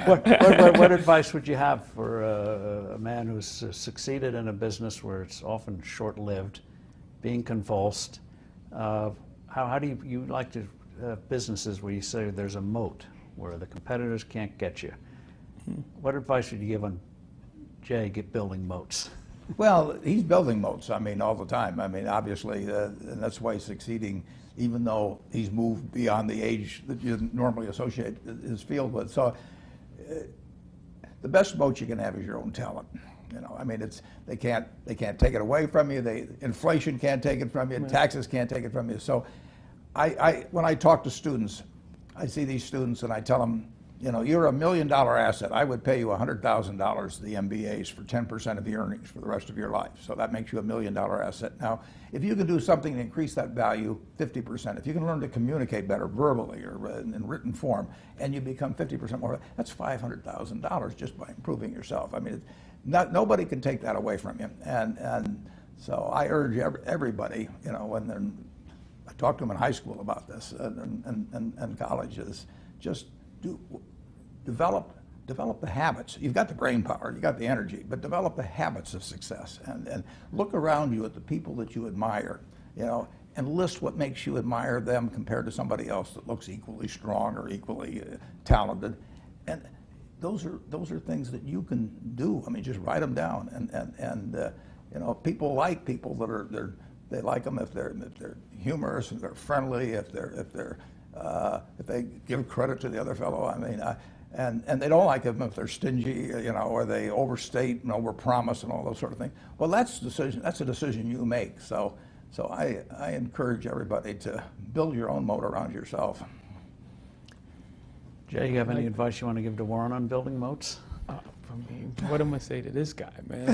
What advice would you have for a man who's succeeded in a business where it's often short-lived, being convulsed? How do you like to businesses where you say there's a moat where the competitors can't get you? What advice would you give on Jay building moats? Well, he's building moats, I mean, all the time. I mean, obviously, and that's why he's succeeding, even though he's moved beyond the age that you normally associate his field with. So the best moat you can have is your own talent. You know, I mean, they can't take it away from you. Inflation can't take it from you. Taxes can't take it from you. So when I talk to students, I see these students and I tell them, you know, you're $1 million asset. I would pay you $100,000 to the MBAs for 10% of the earnings for the rest of your life. So that makes you $1 million asset. Now, if you can do something to increase that value 50%, if you can learn to communicate better verbally or in written form, and you become 50% more, that's $500,000 just by improving yourself. I mean, nobody can take that away from you. And so I urge everybody, you know, I talk to them in high school about this and colleges, just develop the habits. You've got the brain power, you've got the energy, but develop the habits of success and look around you at the people that you admire, you know, and list what makes you admire them compared to somebody else that looks equally strong or equally talented. And those are things that you can do. I mean, just write them down. And you know, people like people that they like them if they're humorous, if they're friendly, if they give credit to the other fellow. I mean, and they don't like them if they're stingy, you know, or they overstate and overpromise and all those sort of things. Well, that's a decision you make. So I encourage everybody to build your own moat around yourself. Jay, you have any advice you want to give to Warren on building moats? I mean, what am I going to say to this guy, man?